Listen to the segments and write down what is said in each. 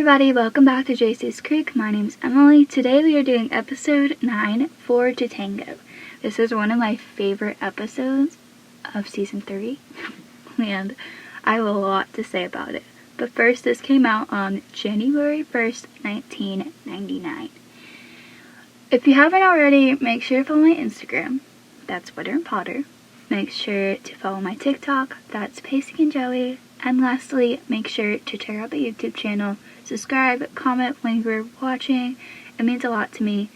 everybody, welcome back to Jacey's Creek. My name's Emily. Today we are doing episode 9, 4 to Tango. This is one of my favorite episodes of season 3, and I have a lot to say about it. But first, this came out on January 1st, 1999. If you haven't already, make sure to follow my Instagram. That's Witter and Potter. Make sure to follow my TikTok. That's Pacey and Joey. And lastly, make sure to check out the YouTube channel. Subscribe, comment when you're watching. It means a lot to me.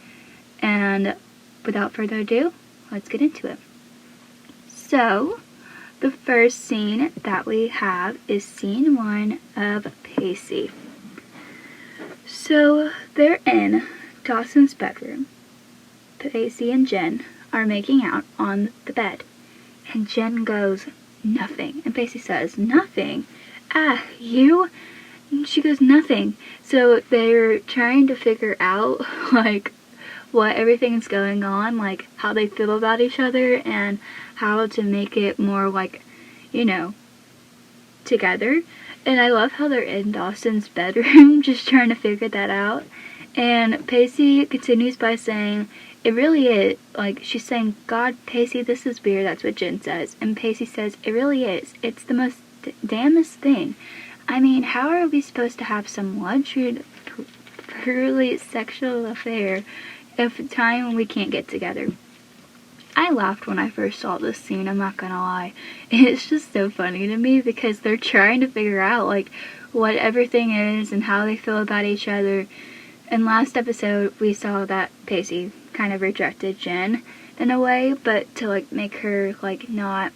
And without further ado, let's get into it. So, the first scene that we have is scene 1 of Pacey. So, they're in Dawson's bedroom. Pacey and Jen are making out on the bed. And Jen goes, "Nothing." And Pacey says, "Nothing? Ah, you?" And she goes, "Nothing." So they're trying to figure out, what everything's going on, how they feel about each other, and how to make it more, together. And I love how they're in Dawson's bedroom, just trying to figure that out. And Pacey continues by saying, "It really is." She's saying, "God, Pacey, this is weird." That's what Jen says. And Pacey says, "It really is. It's the most damnest thing. I mean, how are we supposed to have some luxury, purely sexual affair if a time when we can't get together?" I laughed when I first saw this scene, I'm not gonna lie. It's just so funny to me because they're trying to figure out, what everything is and how they feel about each other. In last episode, we saw that Pacey kind of rejected Jen in a way, but to, make her, not,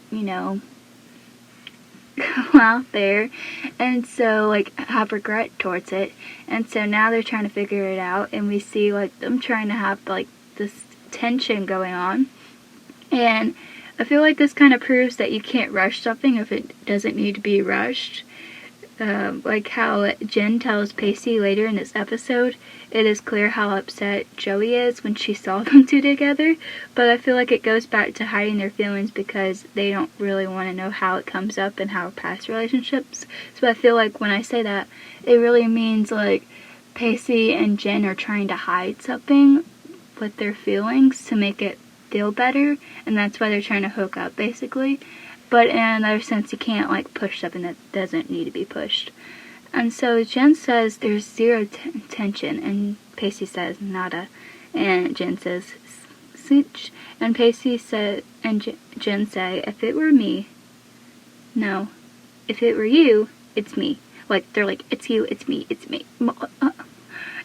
go out there, and so, have regret towards it. And so now they're trying to figure it out, and we see, them trying to have, this tension going on. And I feel like this kind of proves that you can't rush something if it doesn't need to be rushed. How Jen tells Pacey later in this episode, it is clear how upset Joey is when she saw them two together, but I feel like it goes back to hiding their feelings because they don't really want to know how it comes up in how past relationships. So I feel like when I say that, it really means Pacey and Jen are trying to hide something with their feelings to make it feel better, and that's why they're trying to hook up basically. But in another sense, you can't, push something that doesn't need to be pushed. And so Jen says there's zero tension, and Pacey says nada. And Jen says sich. And Pacey said, and Jen say, "If it were me, no. If it were you, it's me." They're "It's you, it's me, it's me."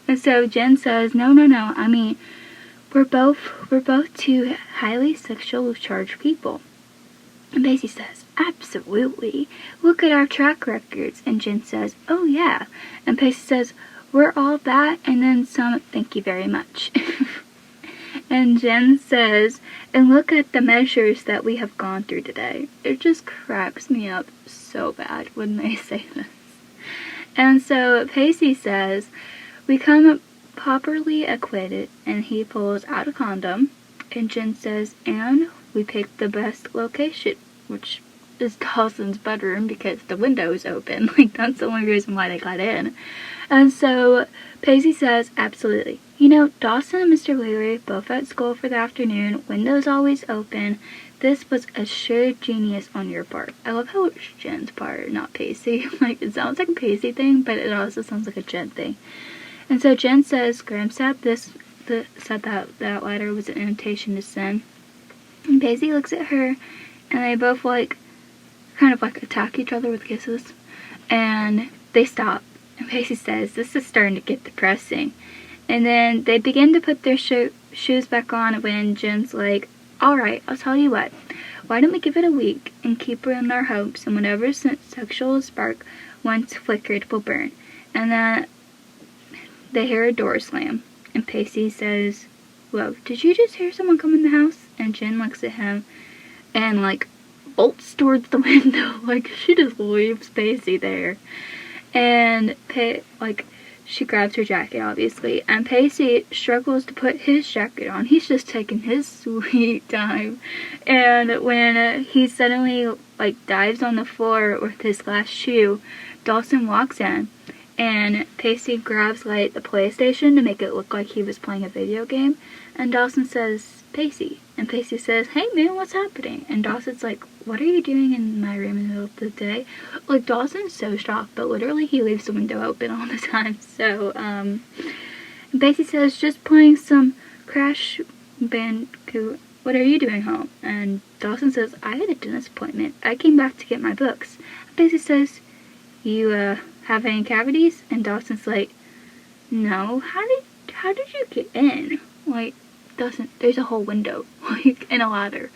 And so Jen says, no. I mean, we're both two highly sexually charged people. And Pacey says, "Absolutely. Look at our track records." And Jen says, "Oh yeah." And Pacey says, "We're all that and then some, thank you very much." And Jen says, "And look at the measures that we have gone through today." It just cracks me up so bad when they say this. And so Pacey says, "We come properly acquitted," and he pulls out a condom. And Jen says, "And we picked the best location," which is Dawson's bedroom because the window is open. That's the only reason why they got in. And so Pacey says, "Absolutely. Dawson and Mr. Witter both at school for the afternoon, windows always open. This was a sheer genius on your part." I love how it's Jen's part, not Pacey. It sounds like a Pacey thing, but it also sounds like a Jen thing. And so Jen says, "Graham said that letter was an invitation to sin." And Pacey looks at her, and they both kind of attack each other with kisses. And they stop. And Pacey says, "This is starting to get depressing." And then they begin to put their shoes back on when Jen's like, "All right, I'll tell you what. Why don't we give it a week and keep her in our hopes, and whatever sexual spark once flickered will burn." And then they hear a door slam. And Pacey says, "Whoa, did you just hear someone come in the house?" And Jen looks at him and bolts towards the window. She just leaves Pacey there. And she grabs her jacket, obviously. And Pacey struggles to put his jacket on. He's just taking his sweet time. And when he suddenly dives on the floor with his last shoe, Dawson walks in. and Pacey grabs like the PlayStation to make it look like he was playing a video game, and Dawson says, "Pacey," and Pacey says, "Hey man, what's happening?" And Dawson's like, "What are you doing in my room in the middle of the day?" Like, Dawson's so shocked, but literally he leaves the window open all the time. So and Pacey says, "Just playing some Crash Bandicoot. What are you doing home?" And Dawson says, "I had a dentist appointment. I came back to get my books." And Pacey says, "You have any cavities?" And Dawson's like, "No. How did you get in?" Like, Dawson, there's a whole window, like, and a ladder.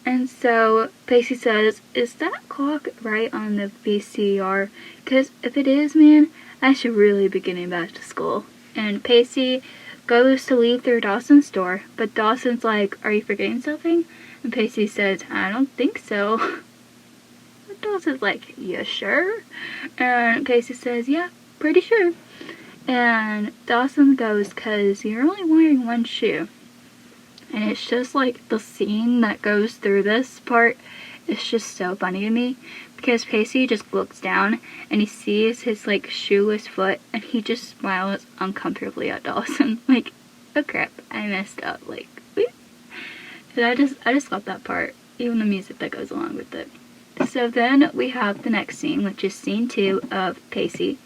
And so Pacey says, "Is that clock right on the VCR? Because if it is, man, I should really be getting back to school." And Pacey goes to leave through Dawson's door, but Dawson's like, "Are you forgetting something?" And Pacey says, "I don't think so." Dawson's like, "You sure?" And Pacey says, "Yeah, pretty sure." And Dawson goes, "'Cause you're only wearing one shoe." And it's just like the scene that goes through this part is just so funny to me, because Pacey just looks down and he sees his like shoeless foot and he just smiles uncomfortably at Dawson. Like, oh crap, I messed up. Like, whoop. And I just love that part, even the music that goes along with it. So then we have the next scene, which is scene 2 of Pacey.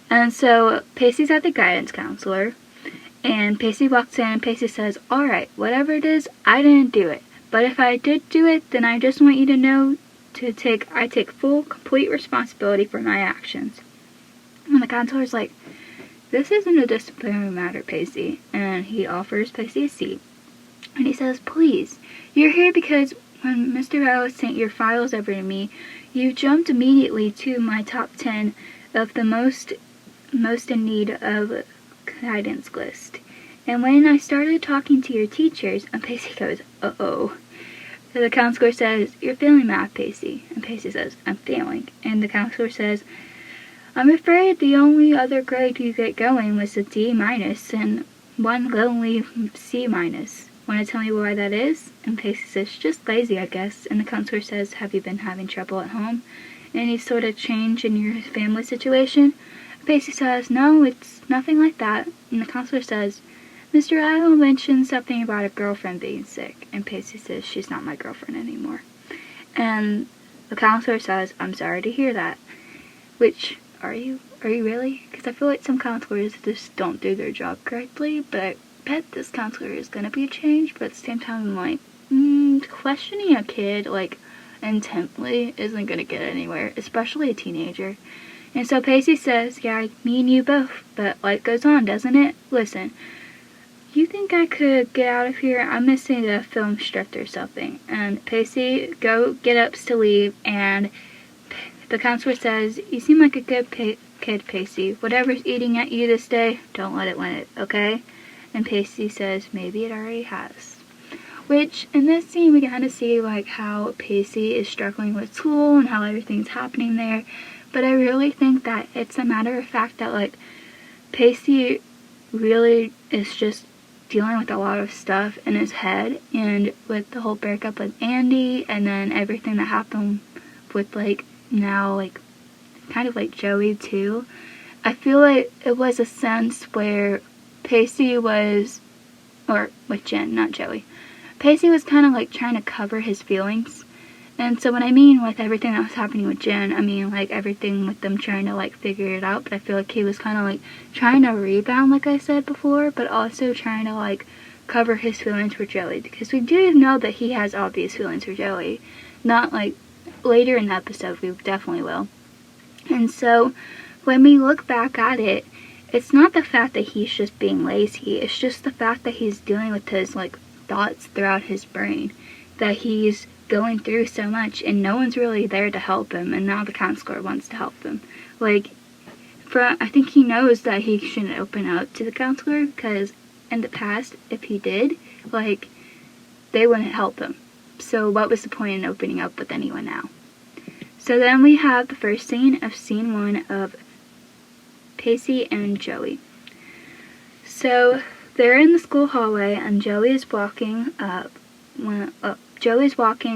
And so Pacey's at the guidance counselor, and Pacey walks in and Pacey says, "Alright, whatever it is, I didn't do it. But if I did do it, then I just want you to know I take full, complete responsibility for my actions." And the counselor's like, "This isn't a disciplinary matter, Pacey." And he offers Pacey a seat. And he says, "Please, you're here because when Mr. Ellis sent your files over to me, you jumped immediately to my top 10 of the most in need of guidance list. And when I started talking to your teachers," and Pacey goes, "Uh-oh." So the counselor says, "You're failing math, Pacey." And Pacey says, "I'm failing." And the counselor says, "I'm afraid the only other grade you get going was a D- and one lonely C-. Want to tell me why that is?" And Pacey says, "Just lazy, I guess." And the counselor says, "Have you been having trouble at home? Any sort of change in your family situation?" And Pacey says, "No, it's nothing like that." And the counselor says, "Mr. Idle mentioned something about a girlfriend being sick." And Pacey says, "She's not my girlfriend anymore." And the counselor says, "I'm sorry to hear that." Which, are you really? Because I feel like some counselors just don't do their job correctly, but I bet this counselor is going to be a change, but at the same time I'm like, questioning a kid, like, intently isn't going to get anywhere, especially a teenager. And so Pacey says, "Yeah, me and you both, but life goes on, doesn't it? Listen, you think I could get out of here? I'm missing a film script or something." And Pacey get up to leave, and the counselor says, "You seem like a good kid, Pacey. Whatever's eating at you this day, don't let it win it, okay?" And Pacey says, "Maybe it already has." Which, in this scene, we kind of see, like, how Pacey is struggling with school and how everything's happening there. But I really think that it's a matter of fact that, like, Pacey really is just dealing with a lot of stuff in his head, and with the whole breakup with Andy, and then everything that happened with, like, now, like, kind of like Joey, too. I feel like it was a sense where Pacey was, or with Jen, not Joey. Pacey was kind of like trying to cover his feelings. And so what I mean with everything that was happening with Jen, I mean like everything with them trying to like figure it out, but I feel like he was kind of like trying to rebound, like I said before, but also trying to like cover his feelings for Joey, because we do know that he has obvious feelings for Joey. Not like later in the episode, we definitely will. And so when we look back at it, it's not the fact that he's just being lazy, it's just the fact that he's dealing with his like thoughts throughout his brain, that he's going through so much and no one's really there to help him, and now the counselor wants to help him. Like, I think he knows that he shouldn't open up to the counselor, because in the past, if he did, like, they wouldn't help him. So what was the point in opening up with anyone now? So then we have the first scene of scene 1 of Pacey and Joey. So they're in the school hallway, and Joey is walking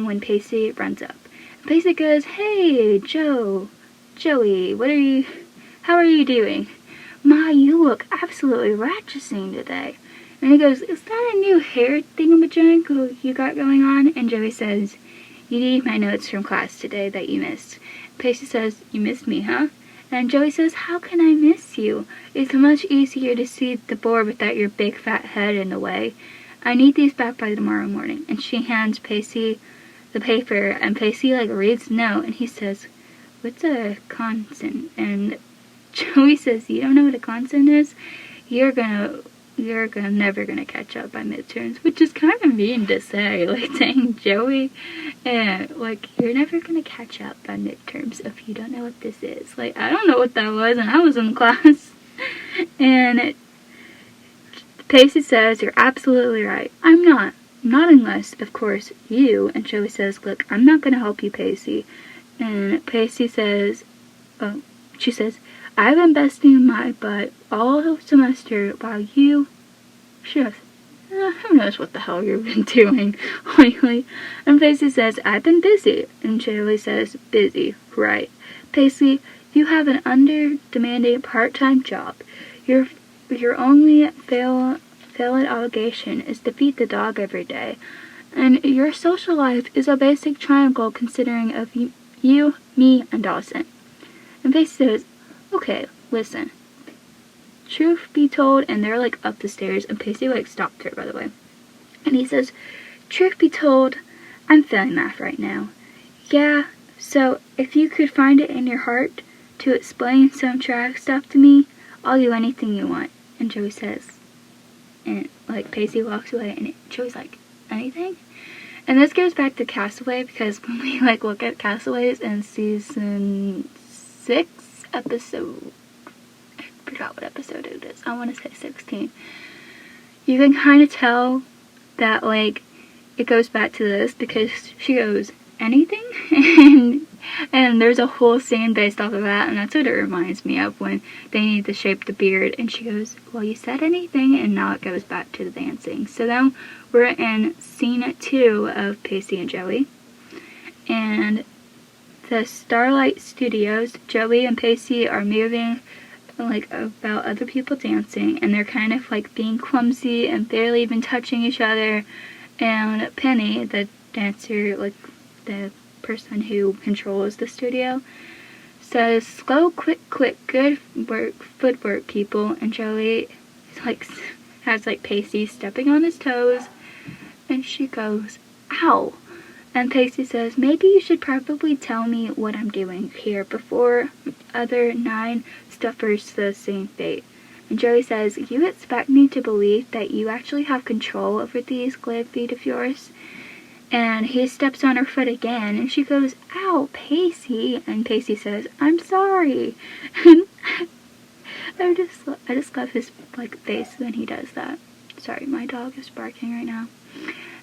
when Pacey runs up. Pacey goes, "Hey, Joey, how are you doing? Ma, you look absolutely ratcheting today. And he goes, is that a new hair thingamajig you got going on? And Joey says, you need my notes from class today that you missed. Pacey says, you missed me, huh? And Joey says, how can I miss you? It's much easier to see the board without your big fat head in the way. I need these back by tomorrow morning. And she hands Pacey the paper, and Pacey reads the note, and he says, what's a consonant? And Joey says, you don't know what a consonant is? You're never gonna catch up by midterms, which is kind of mean to say, saying Joey, you're never gonna catch up by midterms if you don't know what this is. I don't know what that was, and I was in class. And Pacey says, you're absolutely right. I'm not. Not unless, of course, you. And Joey says, look, I'm not gonna help you, Pacey. And Pacey says, she says, I've been busting my butt all semester while you... She goes, who knows what the hell you've been doing lately? And Pacey says, I've been busy. And Joey says, busy, right. Pacey, you have an under-demanding part-time job. Your only valid obligation is to feed the dog every day. And your social life is a basic triangle consisting of you, me, and Dawson. And Pacey says, okay, listen. Truth be told, and they're up the stairs, and Pacey stopped her, by the way. And he says, truth be told, I'm failing math right now. Yeah, so if you could find it in your heart to explain some track stuff to me, I'll do anything you want. And Joey says, and Pacey walks away, and Joey's anything? And this goes back to Castaway, because when we look at Castaways in season 6, episode, I forgot what episode it is, I want to say 16, you can kind of tell that it goes back to this, because she goes, anything? and there's a whole scene based off of that, and that's what it reminds me of when they need to shape the beard, and she goes, well, you said anything, and now it goes back to the dancing. So then we're in scene 2 of Pacey and Joey, and the Starlight Studios, Joey and Pacey are moving about other people dancing, and they're kind of being clumsy and barely even touching each other. And Penny, the dancer, the person who controls the studio, says, slow, quick, good work, footwork, people. And Joey has Pacey stepping on his toes, and she goes, ow. And Pacey says, maybe you should probably tell me what I'm doing here before other 9 stuffers to the same fate. And Joey says, you expect me to believe that you actually have control over these glib feet of yours? And he steps on her foot again, and she goes, ow, Pacey. And Pacey says, I'm sorry. And I just love his face when he does that. Sorry, my dog is barking right now.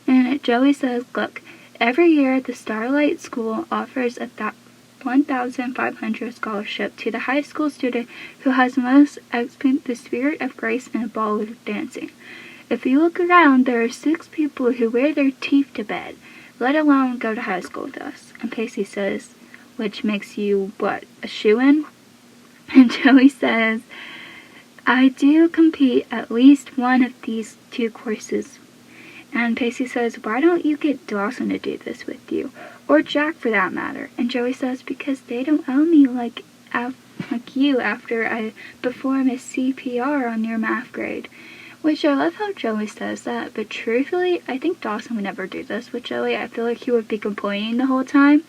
And Joey says, look, every year the Starlight School offers a $1,500 scholarship to the high school student who has most experienced the spirit of grace in a ball of dancing. If you look around, there are 6 people who wear their teeth to bed, let alone go to high school with us. And Pacey says, which makes you, what, a shoo-in? And Joey says, I do compete at least one of these 2 courses. And Pacey says, why don't you get Dawson to do this with you? Or Jack, for that matter. And Joey says, because they don't owe me like you after I perform a CPR on your math grade. Which I love how Joey says that, but truthfully, I think Dawson would never do this with Joey. I feel like he would be complaining the whole time.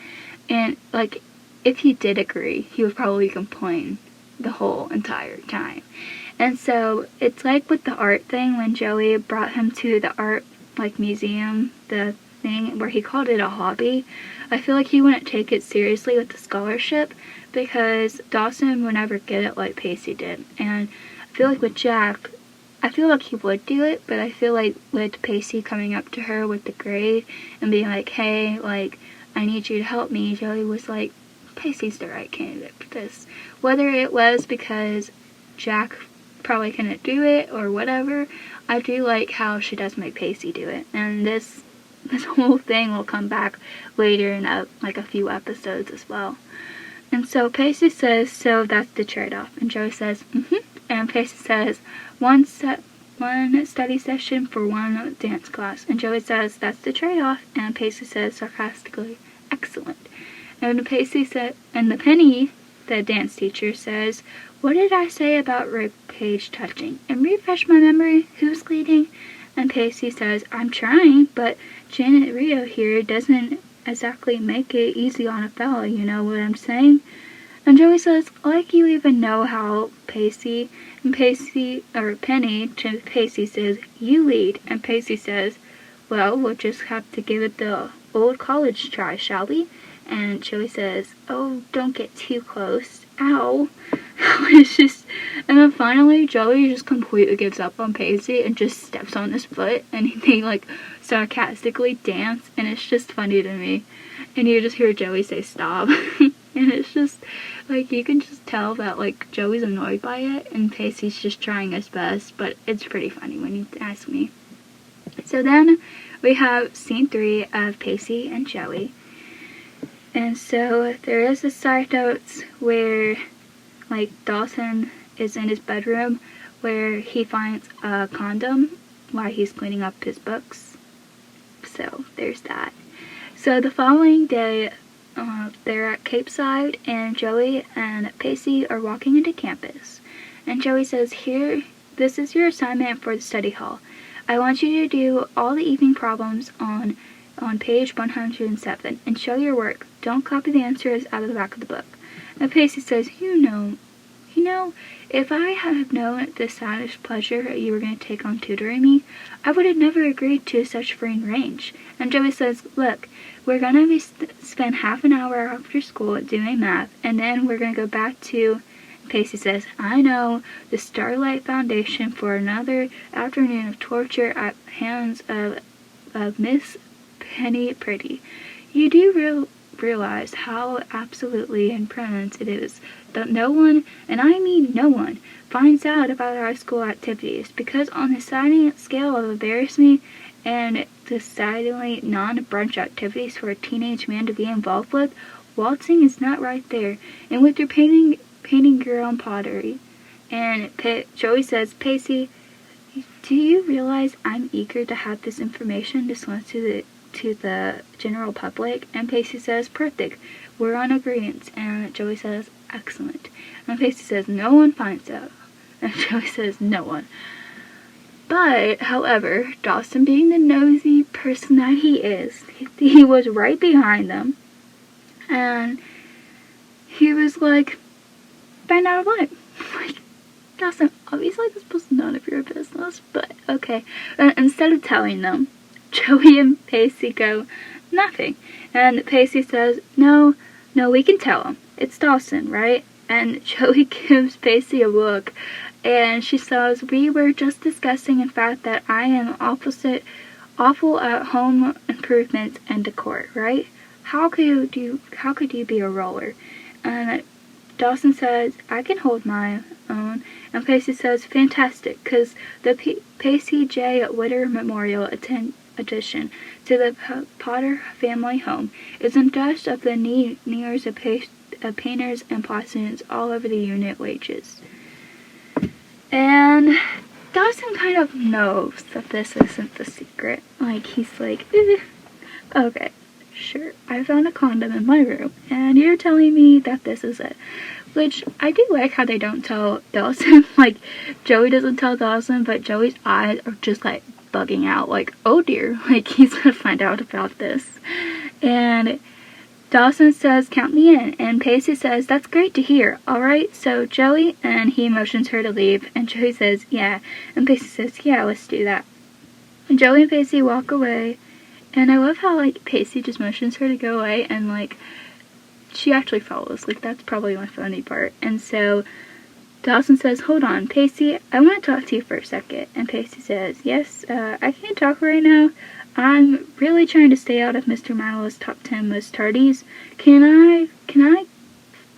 And, if he did agree, he would probably complain the whole entire time. And so, it's with the art thing, when Joey brought him to the art, museum, the thing where he called it a hobby. I feel like he wouldn't take it seriously with the scholarship, because Dawson would never get it like Pacey did. And I feel like with Jack, I feel like he would do it, but I feel like with Pacey coming up to her with the grade and being like, hey, I need you to help me, Joey was like, Pacey's the right candidate for this. Whether it was because Jack probably couldn't do it or whatever, I do like how she does make Pacey do it. And this whole thing will come back later in a few episodes as well. And so Pacey says, so that's the trade-off. And Joey says, mm-hmm. And Pacey says, one study session for one dance class. And Joey says, that's the trade-off. And Pacey says sarcastically, excellent. And Pacey said, and the Penny, the dance teacher, says, what did I say about rib cage touching? And refresh my memory, who's leading? And Pacey says, I'm trying, but Janet Rio here doesn't exactly make it easy on a fella, you know what I'm saying? And Joey says, like you even know how Pacey, and Pacey, or Penny to Pacey says, you lead. And Pacey says, well, we'll just have to give it the old college try, shall we? And Joey says, oh, don't get too close. Ow. It's just, and then finally Joey just completely gives up on Pacey and just steps on his foot, and they like sarcastically dance, and it's just funny to me. And you just hear Joey say stop. And it's just like, you can just tell that like Joey's annoyed by it and Pacey's just trying his best, but it's pretty funny when you ask me. So then we have scene 3 of Pacey and Joey. And so there is a side notes where like Dawson is in his bedroom where he finds a condom while he's cleaning up his books. So there's that. So the following day, they're at Cape Side, and Joey and Pacey are walking into campus. And Joey says, here, this is your assignment for the study hall. I want you to do all the evening problems on page 107 and show your work. Don't copy the answers out of the back of the book. And Pacey says, you know, if I had known the saddest pleasure you were going to take on tutoring me, I would have never agreed to such free range. And Joey says, look, we're going to spend half an hour after school doing math, and then we're going to go back to, Pacey says, I know, the Starlight Foundation for another afternoon of torture at hands of Miss Penny Pretty. You do realize how absolutely impertinent it is that no one, and I mean no one, finds out about our school activities, because on the sliding scale of embarrassment and decidedly non-brunch activities for a teenage man to be involved with, waltzing is not right there, and with your painting your own pottery. And Joey says, Pacey, do you realize I'm eager to have this information disclosed to the general public? And Pacey says, perfect, we're on agreement. And Joey says, excellent. And Pacey says, no one finds out. And Joey says, no one. But, however, Dawson, being the nosy person that he is, he was right behind them, and he was like, find out what? Like, Dawson, obviously this was none of your business, but okay. And instead of telling them, Joey and Pacey go, nothing. And Pacey says, no, we can tell him. It's Dawson, right? And Joey gives Pacey a look, and she says, we were just discussing in fact that I am awful at home improvements and decor, right? How could you be a roller? And Dawson says, I can hold my own. And Pacey says, fantastic, because the Pacey J. Witter Memorial addition to the Potter family home is in dust of the nears of painters and plasterers all over the unit wages. And Dawson kind of knows that this isn't the secret. Like, he's like, okay, sure, I found a condom in my room, and you're telling me that this is it. Which, I do like how they don't tell Dawson. Like, Joey doesn't tell Dawson, but Joey's eyes are just, like, bugging out. Like, oh dear, like, he's gonna find out about this. And Dawson says, count me in, and Pacey says, that's great to hear, alright, so Joey, and he motions her to leave, and Joey says, yeah, and Pacey says, yeah, let's do that. And Joey and Pacey walk away, and I love how, like, Pacey just motions her to go away, and, like, she actually follows, like, that's probably my funny part. And so Dawson says, hold on, Pacey, I want to talk to you for a second. And Pacey says, yes, I can't talk right now. I'm really trying to stay out of Mr. Manilow's top 10 most tardies. Can I,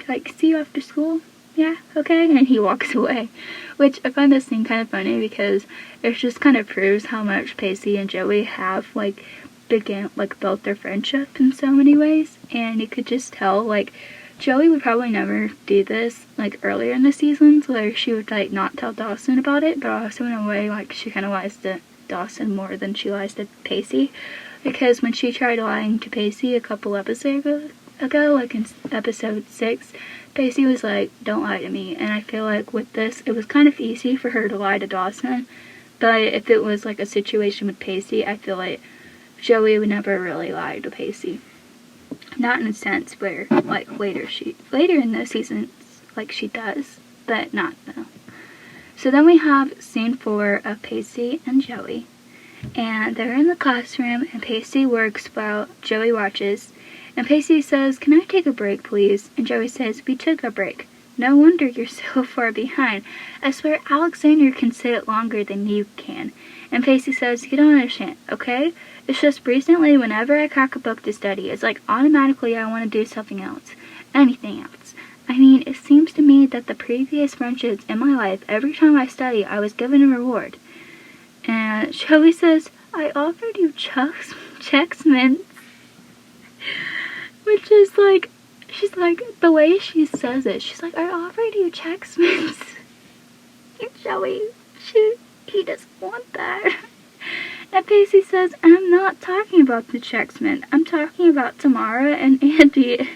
like, see you after school? Yeah, okay? And he walks away. Which, I find this scene kind of funny because it just kind of proves how much Pacey and Joey have, like, built their friendship in so many ways. And you could just tell, like, Joey would probably never do this, like, earlier in the seasons, where she would, like, not tell Dawson about it, but also in a way, like, she kind of lies to Dawson more than she lies to Pacey, because when she tried lying to Pacey a couple episodes ago, like in episode 6, Pacey was like, don't lie to me, and I feel like with this, it was kind of easy for her to lie to Dawson, but if it was, like, a situation with Pacey, I feel like Joey would never really lie to Pacey. Not in a sense where, like, later in the seasons, like, she does, but not now. So then we have scene 4 of Pacey and Joey, and they're in the classroom, and Pacey works while Joey watches, and Pacey says, can I take a break, please? And Joey says, we took a break. No wonder you're so far behind. I swear Alexander can sit longer than you can. And Pacey says, you don't understand, okay? It's just recently, whenever I crack a book to study, it's like automatically I want to do something else. Anything else. I mean, it seems to me that the previous friendships in my life, every time I study, I was given a reward. And Joey says, I offered you Chex Mints. Which is like, she's like, the way she says it, she's like, I offered you Chex Mints. Joey, he doesn't want that. And Pacey says, I'm not talking about the Chex Mint. I'm talking about Tamara and Andy.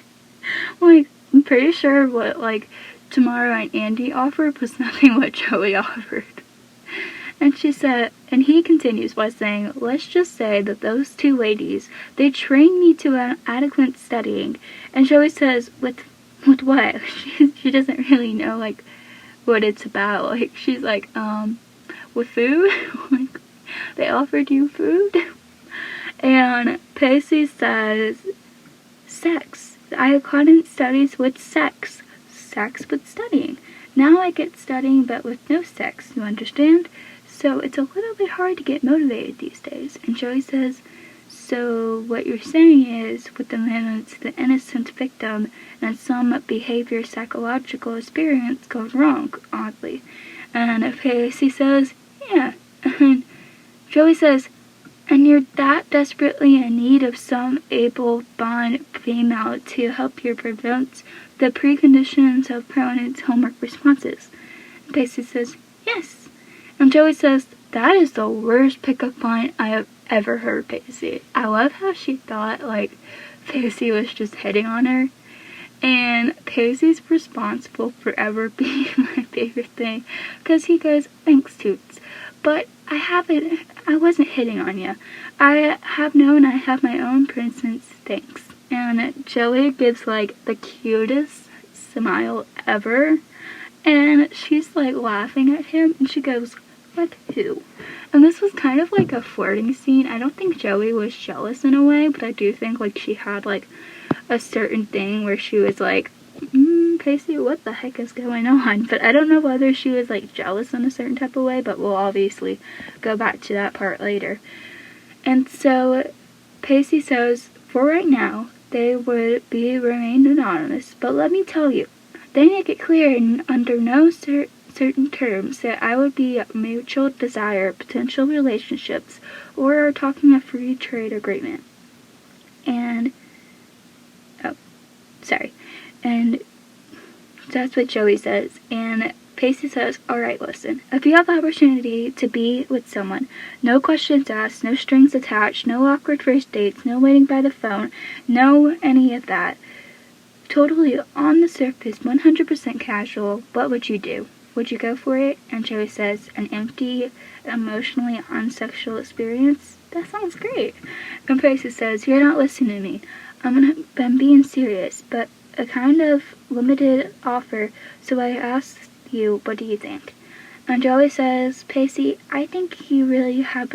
Like, I'm pretty sure what, like, Tamara and Andy offered was nothing what Joey offered. And she said, and he continues by saying, let's just say that those two ladies, they trained me to an adequate studying. And Joey says, with what? She doesn't really know, like, what it's about. Like, she's like, with food? Like, they offered you food? And Pacey says, sex. I couldn't studies with sex. Sex with studying. Now I get studying but with no sex, you understand? So it's a little bit hard to get motivated these days. And Joey says, so what you're saying is, with the man that's the innocent victim and some behavior psychological experience goes wrong, oddly. And Pacey says, yeah. And Joey says, and you're that desperately in need of some able-bodied female to help you prevent the preconditions of Pronoun's homework responses. And Pacey says, yes. And Joey says, that is the worst pickup line I have ever heard, Pacey. I love how she thought, like, Pacey was just hitting on her. And Pacey's response will forever be my favorite thing, because he goes, thanks, Toots. But I wasn't hitting on you. I have known I have my own princess, thanks. And Joey gives, like, the cutest smile ever. And she's, like, laughing at him, and she goes, like, who? And this was kind of like a flirting scene. I don't think Joey was jealous in a way, but I do think, like, she had, like, a certain thing where she was like, Pacey, what the heck is going on? But I don't know whether she was, like, jealous in a certain type of way, but we'll obviously go back to that part later. And so Pacey says, for right now, they would remain anonymous, but let me tell you, they make it clear under no certain terms that I would be a mutual desire, potential relationships, or are talking a free trade agreement. And, and that's what Joey says. And Pacey says, alright, listen, if you have the opportunity to be with someone, no questions asked, no strings attached, no awkward first dates, no waiting by the phone, no any of that, totally on the surface, 100% casual, what would you do? Would you go for it? And Joey says, an empty, emotionally unsexual experience? That sounds great. And Pacey says, you're not listening to me. I'm being serious, but a kind of limited offer, so I asked you, what do you think? And Joey says, Pacey, I think you really have,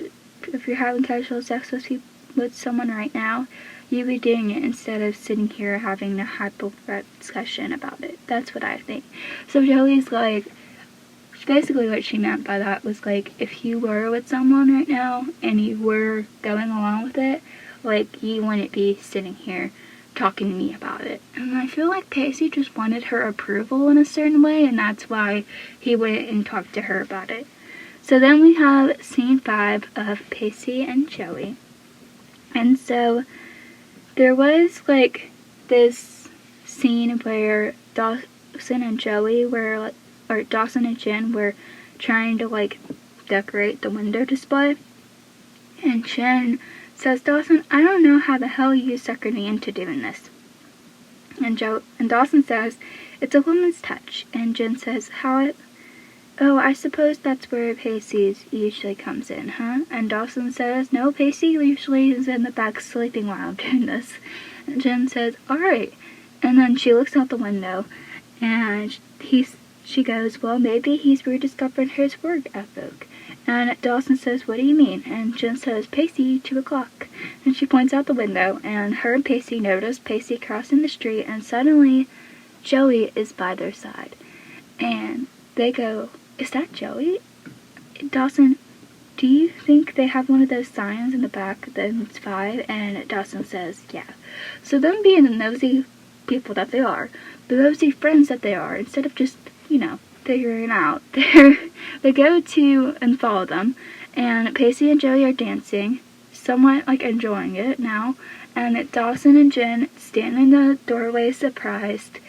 if you're having casual sex with someone right now, you'd be doing it instead of sitting here having a hypothetical discussion about it. That's what I think. So Joey's like, basically what she meant by that was, like, if you were with someone right now and you were going along with it, like, you wouldn't be sitting here talking to me about it. And I feel like Pacey just wanted her approval in a certain way, and that's why he went and talked to her about it. So then we have scene 5 of Pacey and Joey. And so there was, like, this scene where Dawson and Joey were, or Dawson and Jen were trying to like decorate the window display. And Jen says, Dawson, I don't know how the hell you suckered me into doing this. And Dawson says, it's a woman's touch. And Jen says, oh, I suppose that's where Pacey's usually comes in, huh? And Dawson says, no, Pacey usually is in the back sleeping while I'm doing this. And Jen says, alright. And then she looks out the window, and she goes, well, maybe he's rediscovered his work ethic. And Dawson says, what do you mean? And Jen says, Pacey, 2 o'clock. And she points out the window, and her and Pacey notice Pacey crossing the street, and suddenly Joey is by their side. And they go, is that Joey? Dawson, do you think they have one of those signs in the back that it's 5? And Dawson says, yeah. So them being the nosy people that they are, the nosy friends that they are, instead of just, figuring it out, they go to and follow them, and Pacey and Joey are dancing, somewhat like enjoying it now, and Dawson and Jen stand in the doorway surprised,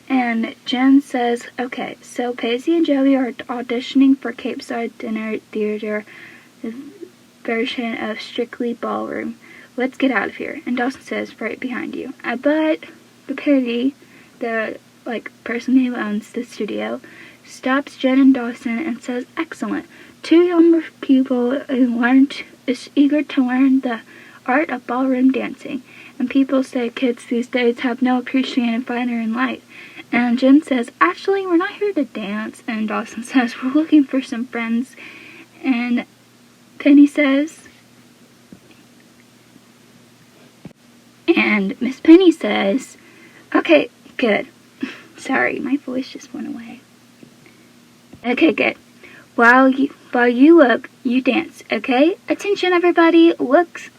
and Jen says, okay, so Pacey and Joey are auditioning for Cape Side Dinner Theater version of Strictly Ballroom. Let's get out of here. And Dawson says, right behind you. But the parody, the person who owns the studio, stops Jen and Dawson and says, excellent. 2 younger people is eager to learn the art of ballroom dancing. And people say kids these days have no appreciation finer in life. And Jen says, actually, we're not here to dance. And Dawson says, we're looking for some friends. And Penny says, and Miss Penny says, okay, good. Sorry, my voice just went away. Okay, good. While you look, you dance, okay? Attention, everybody. Looks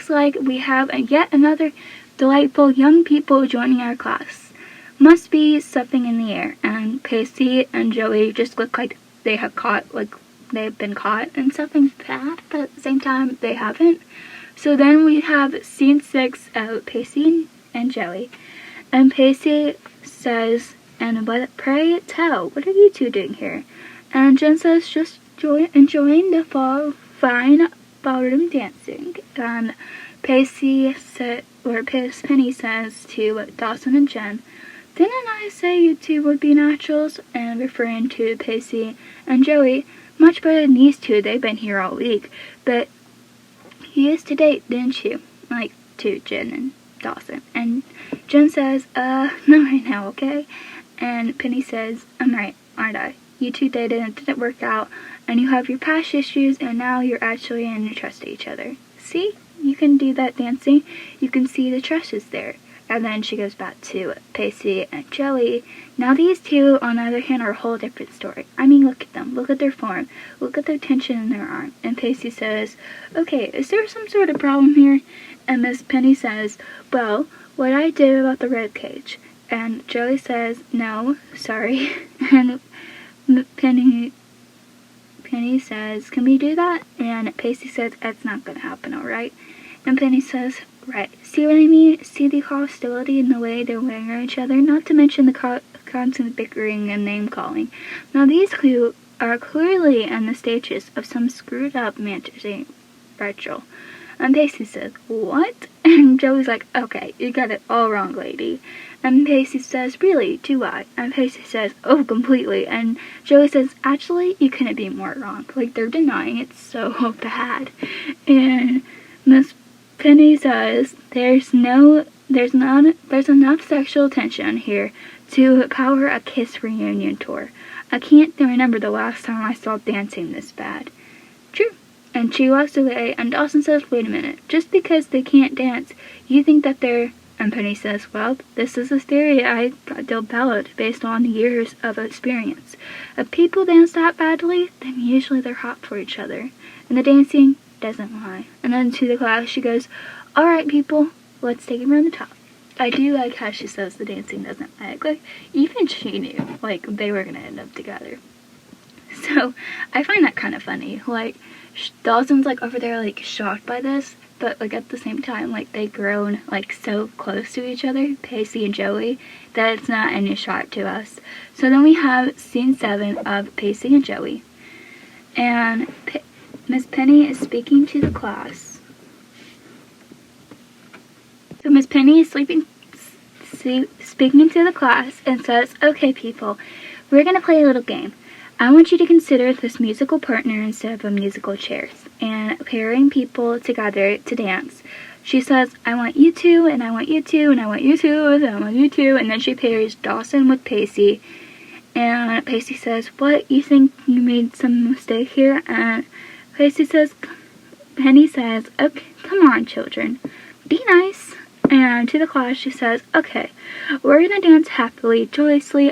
like we have yet another delightful young people joining our class. Must be something in the air. And Pacey and Joey just look like they've been caught in something bad, but at the same time, they haven't. So then we have scene 6 of Pacey and Joey. And Pacey says, and pray tell, what are you 2 doing here? And Jen says, just enjoying the fine ballroom dancing. And Penny says to Dawson and Jen, didn't I say you 2 would be naturals? And referring to Pacey and Joey, much better than these 2, they've been here all week. But you used to date, didn't you? To Jen and Dawson. And Jen says, not right now, okay? And Penny says, I'm right, aren't I? You 2 dated and it didn't work out, and you have your past issues, and now you're actually in trust of each other. See? You can do that dancing. You can see the trust is there. And then she goes back to Pacey and Joey. Now these 2, on the other hand, are a whole different story. I mean, look at them. Look at their form. Look at their tension in their arm. And Pacey says, okay, is there some sort of problem here? And Miss Penny says, well, what I did about the rib cage. And Joey says, no, sorry. And Penny says, can we do that? And Pacey says, it's not going to happen, alright? And Penny says, right. See what I mean? See the hostility in the way they're wearing at each other? Not to mention the constant bickering and name-calling. Now these 2 are clearly in the stages of some screwed-up fantasy ritual. And Pacey says, what? And Joey's like, okay, you got it all wrong, lady. And Pacey says, really, do I? And Pacey says, oh, completely. And Joey says, actually, you couldn't be more wrong. They're denying it so bad. And Miss Penny says, there's enough sexual tension here to power a Kiss reunion tour. I can't remember the last time I saw dancing this bad. True. And she walks away, and Dawson says, wait a minute, just because they can't dance, you think that they're... And Penny says, well, this is a theory I developed based on years of experience. If people dance that badly, then usually they're hot for each other. And the dancing doesn't lie. And then to the class, she goes, alright people, let's take it around the top. I do like how she says the dancing doesn't lie. Even she knew, they were gonna end up together. So, I find that kind of funny. Dawson's over there shocked by this, but like at the same time, like they've grown like so close to each other, Pacey and Joey, that it's not any shock to us. So then we have scene 7 of Pacey and Joey, and Miss Penny is speaking to the class. So Miss Penny is speaking to the class and says, "Okay, people, we're going to play a little game. I want you to consider this musical partner instead of a musical chairs, and pairing people together to dance." She says, "I want you two, and I want you two, and I want you two, and I want you two," and then she pairs Dawson with Pacey. And Pacey says, "What, you think you made some mistake here?" And Penny says, "Okay, come on, children, be nice." And to the class she says, "Okay, we're gonna dance happily, joyously,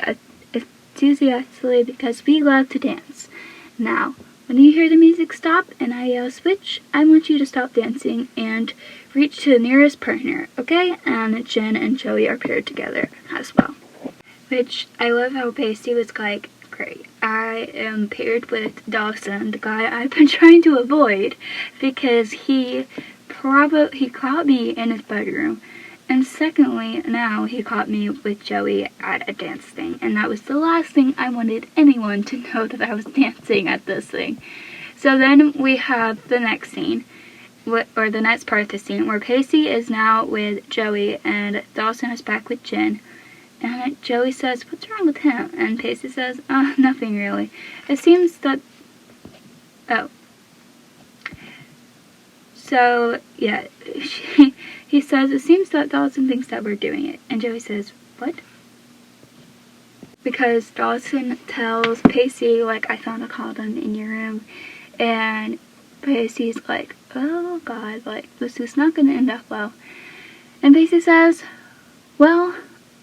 enthusiastically, because we love to dance. Now, when you hear the music stop and I yell switch, I want you to stop dancing and reach to the nearest partner, okay?" And Jen and Joey are paired together as well. Which, I love how Pacey was like, "Great, I am paired with Dawson, the guy I've been trying to avoid, because he caught me in his bedroom. And secondly, now he caught me with Joey at a dance thing. And that was the last thing I wanted anyone to know, that I was dancing at this thing." So then we have the next scene, or the next part of the scene, where Pacey is now with Joey and Dawson is back with Jen. And Joey says, "What's wrong with him?" And Pacey says, "Nothing really. It seems that..." Oh. So, yeah, he says, "It seems that Dawson thinks that we're doing it." And Joey says, "What?" Because Dawson tells Pacey, like, "I found a condom in your room." And Pacey's like, "Oh, God, like, this is not going to end up well." And Pacey says, "Well,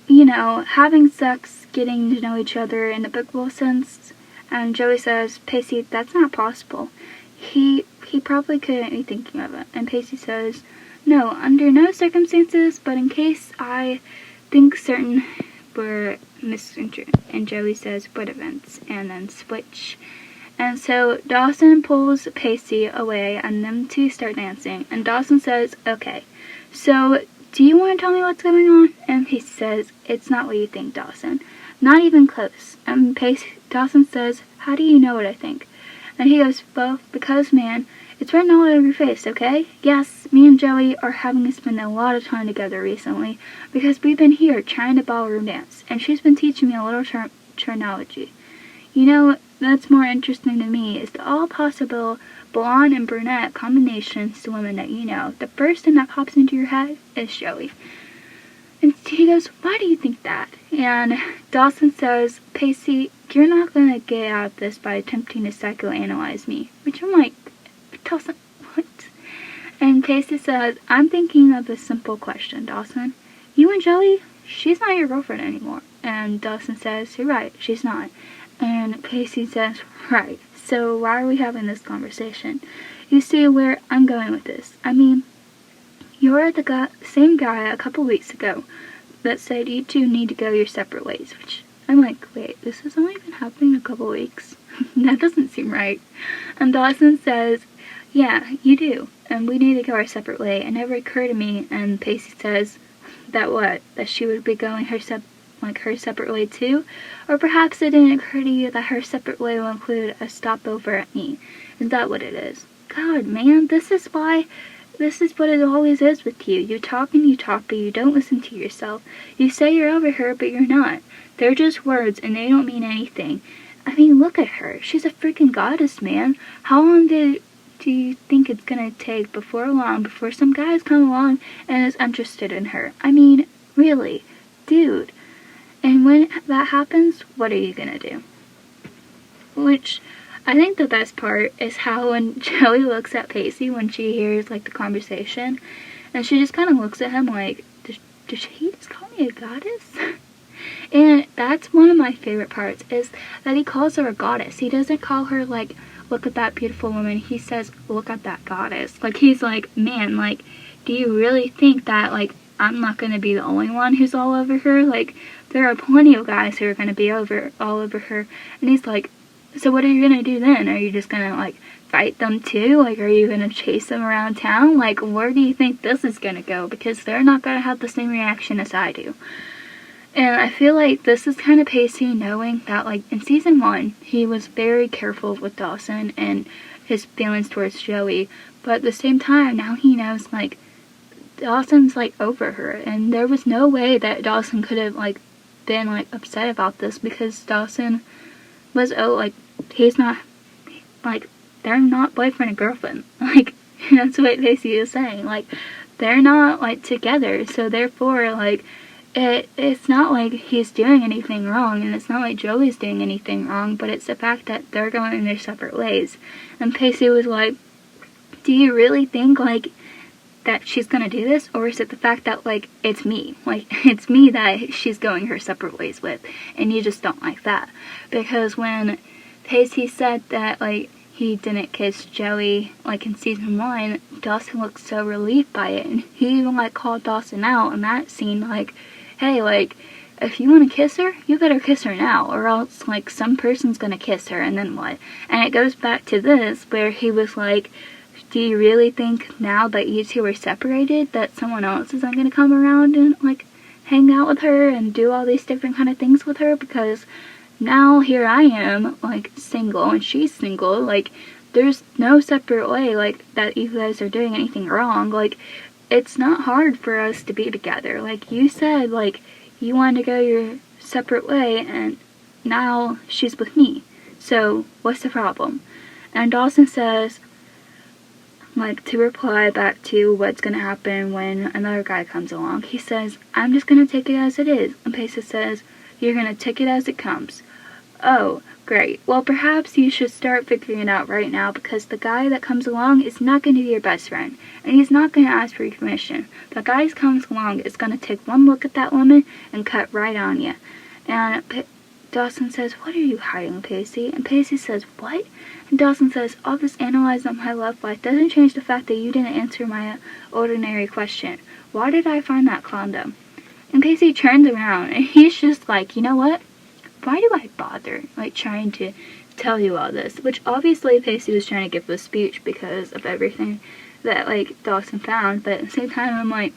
you know, having sex, getting to know each other in the biblical sense." And Joey says, "Pacey, that's not possible. He probably couldn't be thinking of it." And Pacey says, "No, under no circumstances, but in case I think certain were misinterpreted." And Joey says, "What events?" And then switch. And so Dawson pulls Pacey away and them two start dancing. And Dawson says, "Okay, so do you want to tell me what's going on?" And Pacey says, "It's not what you think, Dawson. Not even close." And Dawson says, "How do you know what I think?" And he goes, "Well, because, man, it's written all over your face, okay? Yes, me and Joey are having to spend a lot of time together recently because we've been here trying to ballroom dance, and she's been teaching me a little terminology. You know, that's more interesting to me is the all possible blonde and brunette combinations to women that you know. The first thing that pops into your head is Joey." And he goes, "Why do you think that?" And Dawson says, "Pacey, you're not going to get out of this by attempting to psychoanalyze me." Which I'm like, Dawson, what? And Pacey says, "I'm thinking of a simple question, Dawson. You and Joey, she's not your girlfriend anymore." And Dawson says, "You're right, she's not." And Pacey says, "Right, so why are we having this conversation?" You see where I'm going with this. I mean, you're the same guy a couple weeks ago that said you two need to go your separate ways, which I'm like, wait, this has only been happening a couple weeks? That doesn't seem right. And Dawson says, "Yeah, you do, and we need to go our separate way. It never occurred to me." And Pacey says, "That what? That she would be going her separate way too? Or perhaps it didn't occur to you that her separate way will include a stopover at me. Is that what it is?" God, man, this is what it always is with you. You talk and you talk, but you don't listen to yourself. You say you're over her, but you're not. They're just words, and they don't mean anything. I mean, look at her. She's a freaking goddess, man. How long do you think it's gonna take before some guys come along and is interested in her? I mean, really, dude. And when that happens, what are you gonna do? Which, I think the best part is how when Joey looks at Pacey when she hears, like, the conversation, and she just kind of looks at him like, did he just call me a goddess? And that's one of my favorite parts, is that he calls her a goddess. He doesn't call her, like, "Look at that beautiful woman." He says, "Look at that goddess." Like, he's like, man, like, do you really think that, like, I'm not going to be the only one who's all over her? Like, there are plenty of guys who are going to be all over her. And he's like, so what are you gonna do then? Are you just gonna, like, fight them too? Like, are you gonna chase them around town? Like, where do you think this is gonna go? Because they're not gonna have the same reaction as I do. And I feel like this is kind of Pacey knowing that, like, in season 1, he was very careful with Dawson and his feelings towards Joey. But at the same time, now he knows, like, Dawson's, like, over her. And there was no way that Dawson could have, like, been, like, upset about this, because Dawson was, like, he's not, like, they're not boyfriend and girlfriend. Like, that's what Pacey is saying. Like, they're not, like, together. So therefore, like, it's not like he's doing anything wrong, and it's not like Joey's doing anything wrong, but it's the fact that they're going in their separate ways. And Pacey was like, do you really think, like, that she's gonna do this? Or is it the fact that, like, it's me? Like, it's me that she's going her separate ways with, and you just don't like that. Because when Pacey said that, like, he didn't kiss Joey, like, in season 1, Dawson looked so relieved by it, and he even, like, called Dawson out in that scene, like, hey, like, if you want to kiss her, you better kiss her now, or else, like, some person's gonna kiss her, and then what? And it goes back to this, where he was like, do you really think now that you two are separated, that someone else isn't gonna come around and, like, hang out with her and do all these different kind of things with her? Because now here I am, like, single, and she's single. Like, there's no separate way, like, that you guys are doing anything wrong. Like, it's not hard for us to be together. Like, you said, like, you wanted to go your separate way, and now she's with me. So, what's the problem? And Dawson says, like, to reply back to what's gonna happen when another guy comes along, he says, I'm just gonna take it as it is. And Pacey says, you're gonna take it as it comes. Oh, great. Well, perhaps you should start figuring it out right now, because the guy that comes along is not going to be your best friend, and he's not going to ask for your permission. The guy that comes along is going to take one look at that woman and cut right on you. And Dawson says, what are you hiding, Pacey? And Pacey says, what? And Dawson says, all this analyzing of my love life doesn't change the fact that you didn't answer my ordinary question. Why did I find that condom? And Pacey turns around, and he's just like, you know what? Why do I bother, like, trying to tell you all this? Which, obviously, Pacey was trying to give a speech because of everything that, like, Dawson found. But at the same time, I'm like,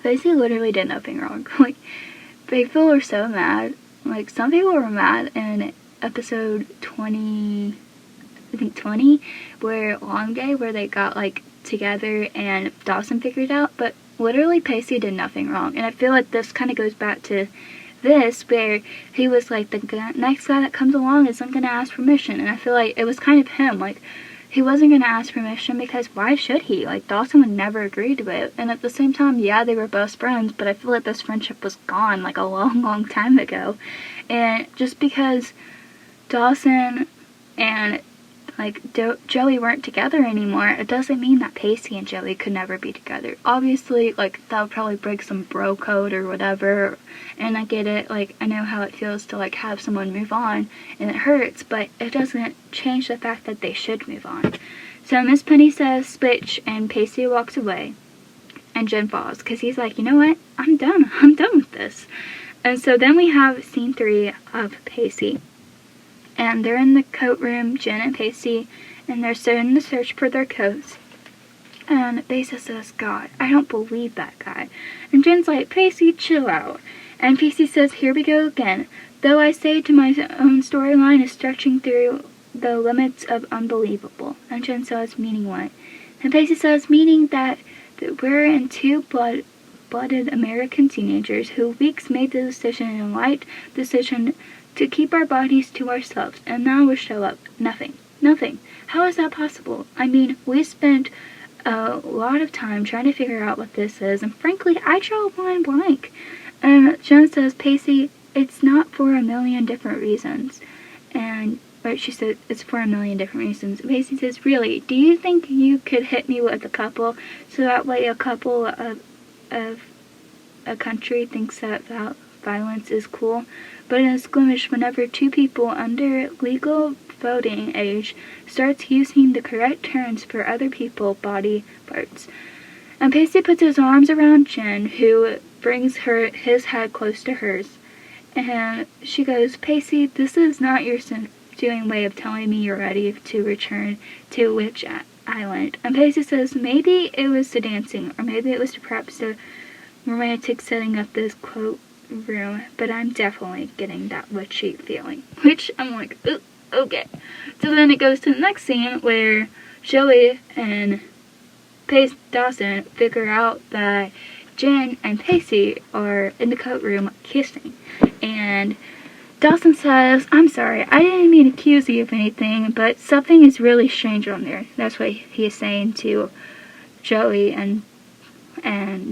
Pacey literally did nothing wrong. Like, people are so mad. Like, some people were mad in episode 20, I think 20, where Long Day, where they got, like, together and Dawson figured it out. But literally, Pacey did nothing wrong. And I feel like this kind of goes back to this, where he was like, the next guy that comes along isn't going to ask permission. And I feel like it was kind of him. Like, he wasn't going to ask permission because why should he? Like, Dawson would never agree to it. And at the same time, yeah, they were best friends, but I feel like this friendship was gone, like, a long, long time ago. And just because Dawson and, like, Joey weren't together anymore, it doesn't mean that Pacey and Joey could never be together. Obviously, like, that would probably break some bro code or whatever, and I get it, like, I know how it feels to, like, have someone move on, and it hurts, but it doesn't change the fact that they should move on. So Miss Penny says switch, and Pacey walks away, and Jen follows, because he's like, you know what, I'm done with this. And so then we have scene 3 of Pacey. And they're in the coat room, Jen and Pacey, and they're starting to search for their coats. And Pacey says, God, I don't believe that guy. And Jen's like, Pacey, chill out. And Pacey says, here we go again. Though I say to my own storyline is stretching through the limits of unbelievable. And Jen says, meaning what? And Pacey says, meaning that we're in two blooded American teenagers who weeks made the decision, an enlightened decision, to keep our bodies to ourselves, and now we show up. Nothing. How is that possible? I mean, we spent a lot of time trying to figure out what this is, and frankly, I draw a line blank. And Jen says, Pacey, it's not for a million different reasons. And, right, she said, it's for a million different reasons. Pacey says, really, do you think you could hit me with a couple, so that way a couple of a country thinks that violence is cool? But in a skirmish, whenever two people under legal voting age starts using the correct terms for other people's body parts. And Pacey puts his arms around Jen, who brings his head close to hers. And she goes, Pacey, this is not your doing way of telling me you're ready to return to which island? And Pacey says, maybe it was the dancing, or maybe it was perhaps the romantic setting up this quote room, but I'm definitely getting that witchy feeling. Which I'm like, ooh, okay. So then it goes to the next scene where Joey and Dawson figure out that Jen and Pacey are in the coat room kissing. And Dawson says, I'm sorry, I didn't mean to accuse you of anything, but something is really strange on there. That's what he is saying to Joey, and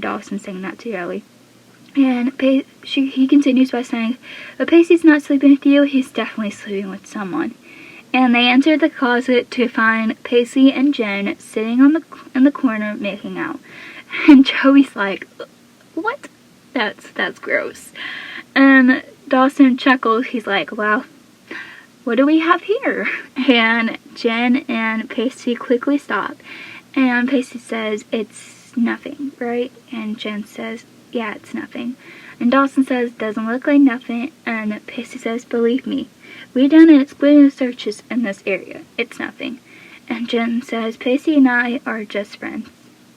Dawson saying that to Joey. And he continues by saying, but Pacey's not sleeping with you, he's definitely sleeping with someone. And they enter the closet to find Pacey and Jen sitting in the corner making out. And Joey's like, what? That's gross. And Dawson chuckles. He's like, well, what do we have here? And Jen and Pacey quickly stop. And Pacey says, it's nothing, right? And Jen says, yeah, it's nothing. And Dawson says, doesn't look like nothing. And Pacey says, believe me, we've done exclusive searches in this area. It's nothing. And Jen says, Pacey and I are just friends.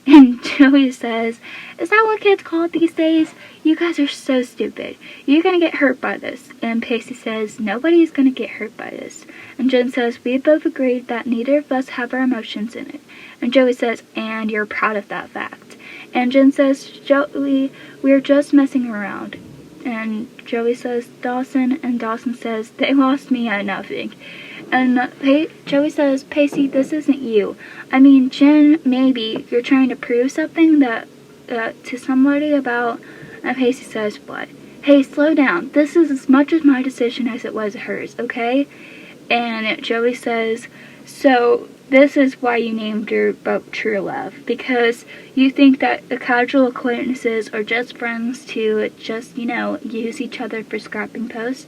And Joey says, is that what kids call it these days? You guys are so stupid. You're going to get hurt by this. And Pacey says, nobody's going to get hurt by this. And Jen says, we both agreed that neither of us have our emotions in it. And Joey says, and you're proud of that fact. And Jen says, Joey, we're just messing around. And Joey says, Dawson. And Dawson says, they lost me at nothing. And Joey says, Pacey, this isn't you. I mean, Jen, maybe you're trying to prove something that to somebody about. And Pacey says, what? Hey, slow down. This is as much as my decision as it was hers, okay? And Joey says, so this is why you named your boat True Love, because you think that the casual acquaintances are just friends to just, use each other for scrapping posts.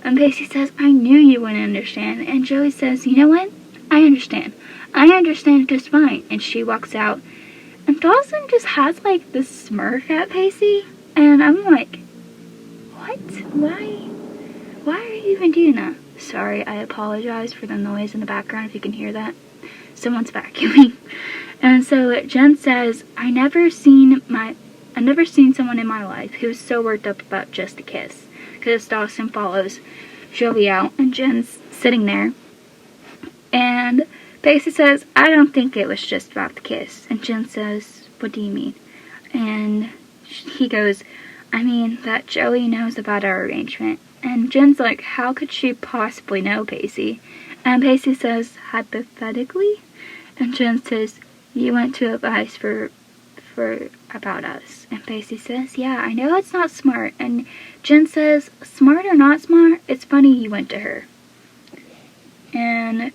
And Pacey says, I knew you wouldn't understand. And Joey says, you know what? I understand. I understand just fine. And she walks out. And Dawson just has, this smirk at Pacey. And I'm like, what? Why are you even doing that? Sorry, I apologize for the noise in the background if you can hear that. Someone's vacuuming. And so Jen says, I've never seen someone in my life who was so worked up about just a kiss. Because Dawson follows Joey out, and Jen's sitting there. And Pacey says, I don't think it was just about the kiss. And Jen says, what do you mean? And he goes, I mean that Joey knows about our arrangement. And Jen's like, how could she possibly know, Pacey? And Pacey says, hypothetically? And Jen says, you went to advice for about us. And Pacey says, yeah, I know it's not smart. And Jen says, smart or not smart, it's funny you went to her. And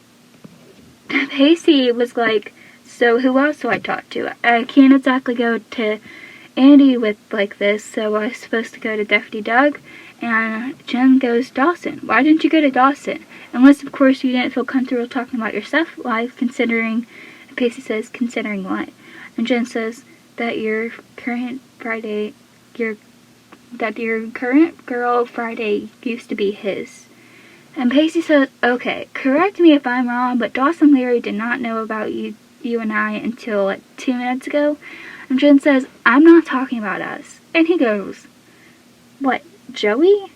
Pacey was like, so who else do I talk to? I can't exactly go to Andy with this, so I was supposed to go to Deputy Doug. And Jen goes, Dawson. Why didn't you go to Dawson? Unless, of course, you didn't feel comfortable talking about your sex life, considering, Pacey says, considering what? And Jen says that your current girl Friday used to be his. And Pacey says, okay, correct me if I'm wrong, but Dawson Leary did not know about you and I until 2 minutes ago. And Jen says, I'm not talking about us. And he goes, what, Joey?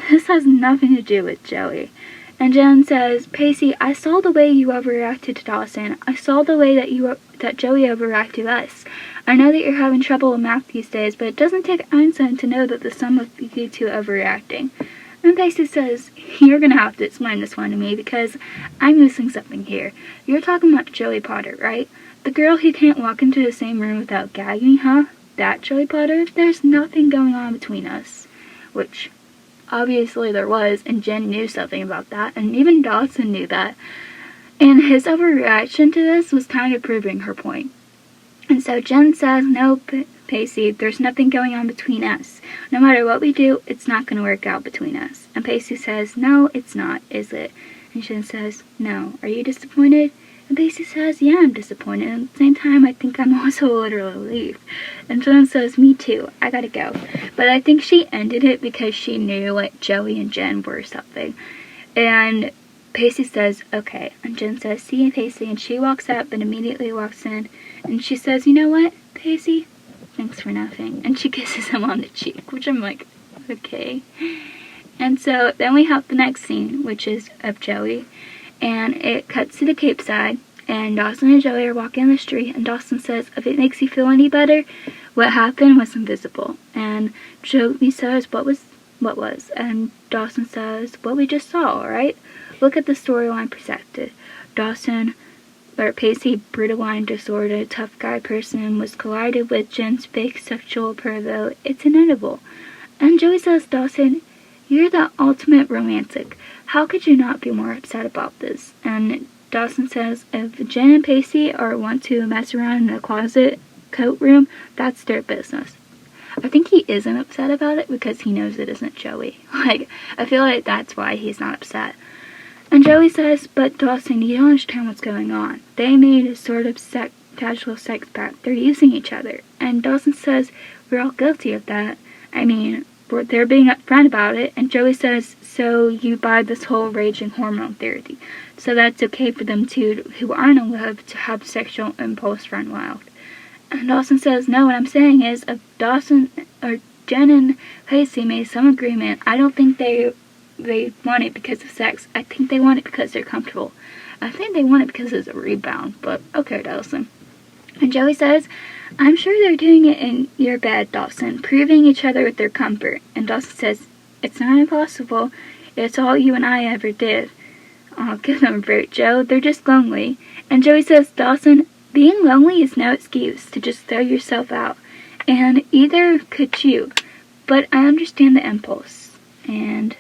This has nothing to do with Joey. And Jen says, Pacey, I saw the way you overreacted to Dawson. I saw the way that Joey overreacted to us. I know that you're having trouble with math these days, but it doesn't take Einstein to know that the sum of you two overreacting. And Pacey says, you're going to have to explain this one to me because I'm missing something here. You're talking about Joey Potter, right? The girl who can't walk into the same room without gagging, huh? That Joey Potter? There's nothing going on between us. Which, obviously there was, and Jen knew something about that, and even Dawson knew that. And his overreaction to this was kind of proving her point. And so Jen says, no, Pacey, there's nothing going on between us. No matter what we do, it's not going to work out between us. And Pacey says, no, it's not, is it? And Jen says, no. Are you disappointed? And Pacey says, yeah, I'm disappointed. And at the same time, I think I'm also a little relieved. And Jen says, me too. I gotta go. But I think she ended it because she knew Joey and Jen were something. And Pacey says, okay. And Jen says, see you, Pacey. And she walks up and immediately walks in. And she says, you know what, Pacey? Thanks for nothing. And she kisses him on the cheek, which I'm like, okay. And so then we have the next scene, which is of Joey. And it cuts to the Cape side. And Dawson and Joey are walking on the street. And Dawson says, if it makes you feel any better, what happened was invisible. And Joey says, what was? And Dawson says, what we just saw, right? Look at the storyline presented. Pacey, borderline disordered, tough guy person, was collided with Jen's fake sexual pervo. It's inevitable. And Joey says, Dawson, you're the ultimate romantic. How could you not be more upset about this? And Dawson says, if Jen and Pacey want to mess around in the closet coat room, that's their business. I think he isn't upset about it because he knows it isn't Joey. I feel like that's why he's not upset. And Joey says, but Dawson, you don't understand what's going on. They made a sort of casual sex pact. They're using each other. And Dawson says, we're all guilty of that. I mean, they're being upfront about it. And Joey says, so you buy this whole raging hormone theory. So that's okay for them two who aren't in love to have sexual impulse run wild. And Dawson says, no, what I'm saying is, if Jen and Pacey made some agreement, I don't think they want it because of sex. I think they want it because they're comfortable. I think they want it because it's a rebound, but okay, Dawson. And Joey says, I'm sure they're doing it in your bed, Dawson, proving each other with their comfort. And Dawson says, it's not impossible. It's all you and I ever did. Oh, give them a break, Joe. They're just lonely. And Joey says, Dawson, being lonely is no excuse to just throw yourself out. And either could you. But I understand the impulse. And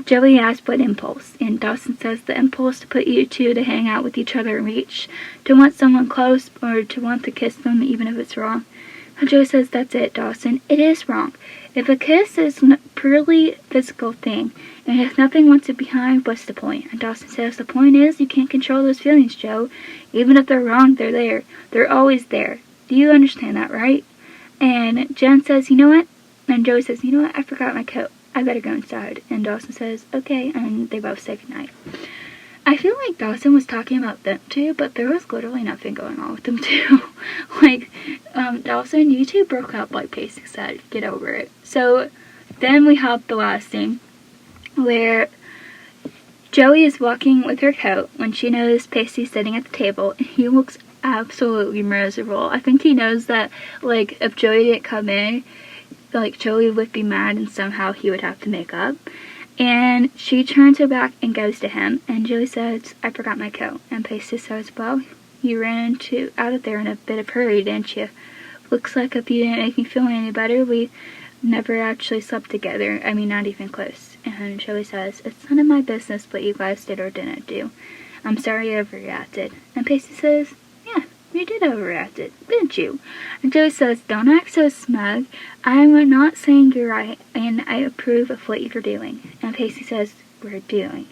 Joey asks what impulse. And Dawson says the impulse to put you two to hang out with each other and reach. To want someone close or to want to kiss them even if it's wrong. And Joey says, that's it, Dawson. It is wrong. If a kiss is a purely physical thing, and if nothing wants it behind, what's the point? And Dawson says, the point is you can't control those feelings, Joe. Even if they're wrong, they're there. They're always there. Do you understand that, right? And Jen says, you know what? And Joey says, you know what? I forgot my coat. I better go inside. And Dawson says, okay. And they both say goodnight. I feel like Dawson was talking about them too, but there was literally nothing going on with them too. Dawson, you two broke up like Pacey said. Get over it. So then we have the last scene where Joey is walking with her coat when she knows Pacey's sitting at the table, and he looks absolutely miserable. I think he knows that, if Joey didn't come in, Joey would be mad and somehow he would have to make up. And she turns her back and goes to him, and Joey says, I forgot my coat. And Pacey says, well, you ran out of there in a bit of hurry, didn't you? Looks like if you didn't make me feel any better, we never actually slept together. I mean, not even close. And Joey says, it's none of my business what you guys did or didn't do. I'm sorry I overreacted. And Pacey says, yeah, you did overreact it, didn't you? And Joey says, don't act so smug. I'm not saying you're right, and I approve of what you're doing. And Pacey says, we're doing.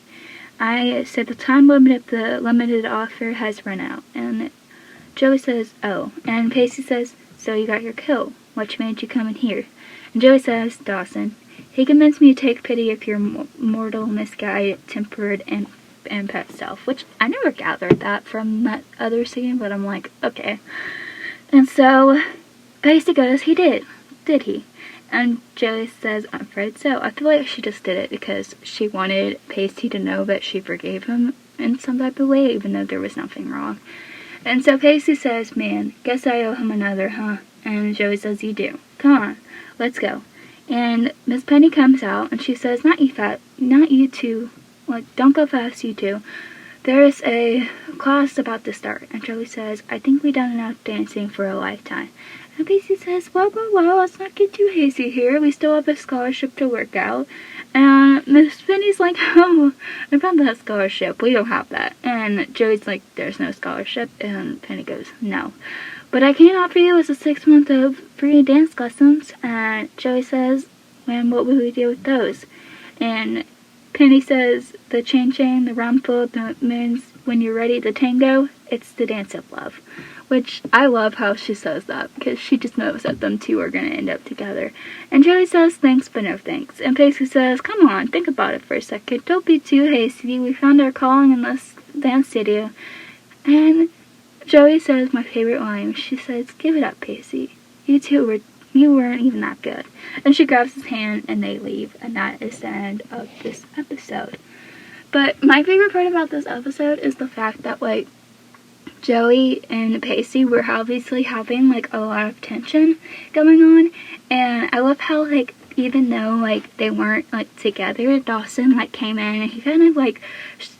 I said the time limit of the limited offer has run out. And Joey says, oh. And Pacey says, so you got your kill. What made you come in here? And Joey says, Dawson. He convinced me to take pity of your mortal, misguided, tempered, and pet self. Which I never gathered that from that other scene, but I'm like, okay. And so Pacey goes, he did. Did he? And Joey says, I'm afraid so. I feel like she just did it because she wanted Pacey to know that she forgave him in some type of way, even though there was nothing wrong. And so Pacey says, man, guess I owe him another, huh? And Joey says, you do. Come on, let's go. And Miss Penny comes out, and she says, not you two. Don't go fast, you two. There's a class about to start. And Joey says, I think we've done enough dancing for a lifetime. And Pacey says, whoa, let's not get too hazy here. We still have a scholarship to work out. And Miss Penny's like, oh, about that scholarship. We don't have that. And Joey's like, there's no scholarship. And Penny goes, no. But I can offer you as a 6 month of free dance lessons. And Joey says, man, what would we do with those? And Penny says, the chain, the rumple, the moons, when you're ready to tango, it's the dance of love. which I love how she says that, because she just knows that them two are going to end up together. And Joey says, thanks, but no thanks. And Pacey says, come on, think about it for a second. Don't be too hasty. We found our calling in this dance studio. And Joey says my favorite line. She says, give it up, Pacey. You weren't even that good. And she grabs his hand and they leave. And that is the end of this episode. But my favorite part about this episode is the fact that, like, Joey and Pacey were obviously having, like, a lot of tension going on. And I love how, like, even though, like, they weren't, like, together, Dawson, like, came in and he kind of, like,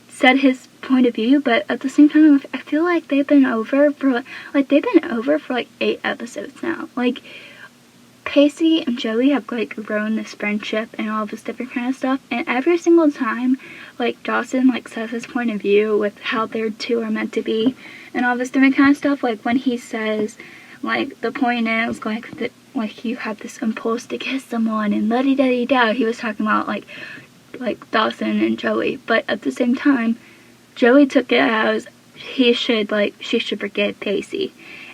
said his point of view. But at the same time, I feel like they've been over for, like, 8 episodes now. Like, Pacey and Joey have, like, grown this friendship and all this different kind of stuff. And every single time, like, Dawson, like, says his point of view with how their two are meant to be and all this different kind of stuff. Like, when he says, like, the point is, like, that, like, you have this impulse to kiss someone and la-di-da-di-da. He was talking about, like Dawson and Joey. But at the same time, Joey took it as she should forgive Pacey.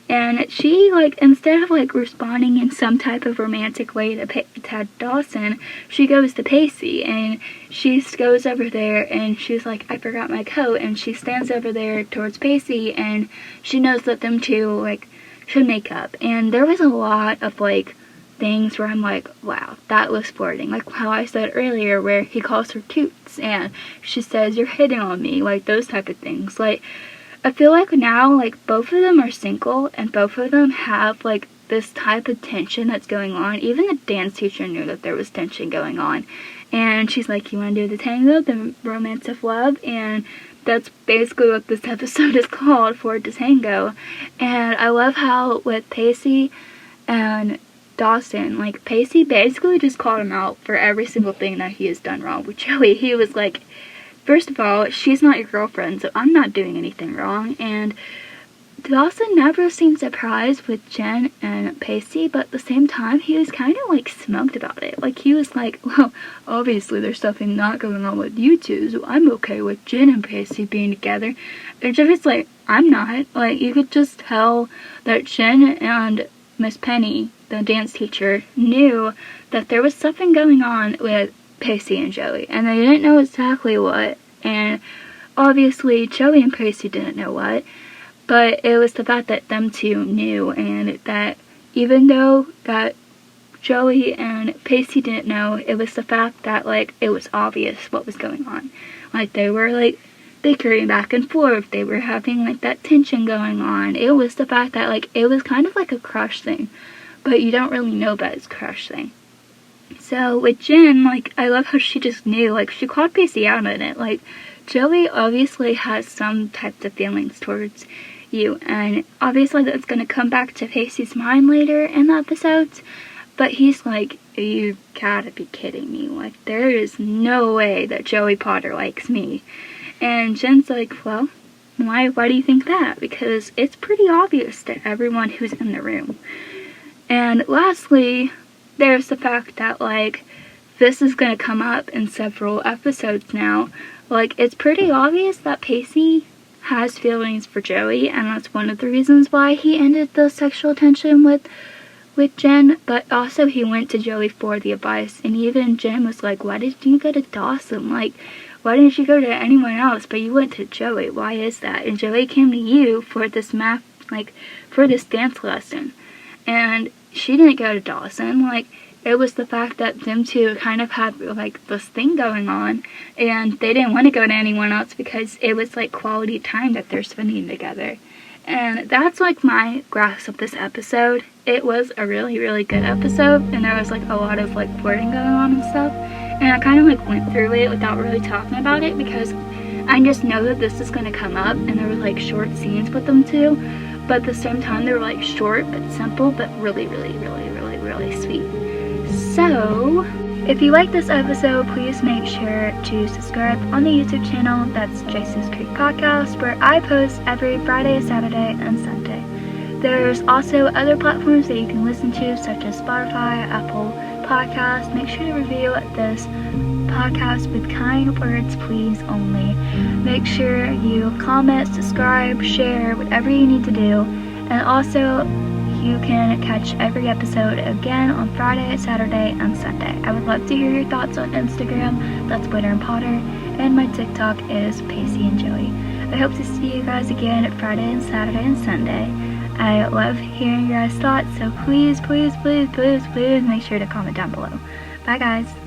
And she, like, instead of, like, responding in some type of romantic way to Dawson, she goes to Pacey, and she goes over there, and she's like, I forgot my coat, and she stands over there towards Pacey, and she knows that them two, like, should make up. And there was a lot of, like, things where I'm like, wow, that was flirting. Like how I said earlier, where he calls her toots, and she says, you're hitting on me, like, those type of things. Like, I feel like now, like, both of them are single, and both of them have, like, this type of tension that's going on. Even the dance teacher knew that there was tension going on. And she's like, you want to do the tango, the romance of love? And that's basically what this episode is called, for the tango. And I love how with Pacey and Dawson, like, Pacey basically just called him out for every single thing that he has done wrong with Joey. He was like, first of all, she's not your girlfriend, so I'm not doing anything wrong. And Dawson never seemed surprised with Jen and Pacey, but at the same time, he was kind of, like, smoked about it. Like, he was like, well, obviously there's something not going on with you two, so I'm okay with Jen and Pacey being together. And Jeffy's like, I'm not. Like, you could just tell that Jen and Miss Penny, the dance teacher, knew that there was something going on with Pacey and Joey, and they didn't know exactly what. And obviously Joey and Pacey didn't know what, but it was the fact that them two knew, and that even though that Joey and Pacey didn't know, it was the fact that, like, it was obvious what was going on. Like, they were, like, bickering back and forth, they were having, like, that tension going on. It was the fact that, like, it was kind of like a crush thing, but you don't really know that it's a crush thing. So with Jen, like, I love how she just knew, like, she called Pacey out on it. Like, Joey obviously has some types of feelings towards you, and obviously that's going to come back to Pacey's mind later in the episodes, but he's like, you gotta be kidding me. Like, there is no way that Joey Potter likes me. And Jen's like, well, why do you think that? Because it's pretty obvious to everyone who's in the room. And lastly, there's the fact that, like, this is going to come up in several episodes now. Like, it's pretty obvious that Pacey has feelings for Joey, and that's one of the reasons why he ended the sexual tension with Jen, but also he went to Joey for the advice, and even Jen was like, why did you go to Dawson? Like, why didn't you go to anyone else, but you went to Joey? Why is that? And Joey came to you for this for this dance lesson. And she didn't go to Dawson. Like, it was the fact that them two kind of had, like, this thing going on, and they didn't want to go to anyone else because it was, like, quality time that they're spending together. And that's, like, my grasp of this episode. It was a really, really good episode, and there was, like, a lot of, like, flirting going on and stuff. And I kind of, like, went through it without really talking about it because I just know that this is going to come up, and there were, like, short scenes with them two. But at the same time, they were, like, short but simple, but really, really, really, really, really sweet. So, if you like this episode, please make sure to subscribe on the YouTube channel. That's Jacey's Creek Podcast, where I post every Friday, Saturday, and Sunday. There's also other platforms that you can listen to, such as Spotify, Apple Podcasts. Make sure to review this podcast with kind words, please, only. Make sure you comment, subscribe, share, whatever you need to do. And also, you can catch every episode again on Friday, Saturday, and Sunday. I would love to hear your thoughts on Instagram. That's Witter and Potter. And my TikTok is Pacey and Joey. I hope to see you guys again at Friday and Saturday and Sunday. I love hearing your guys' thoughts, so please, please, please, please, please make sure to comment down below. Bye guys.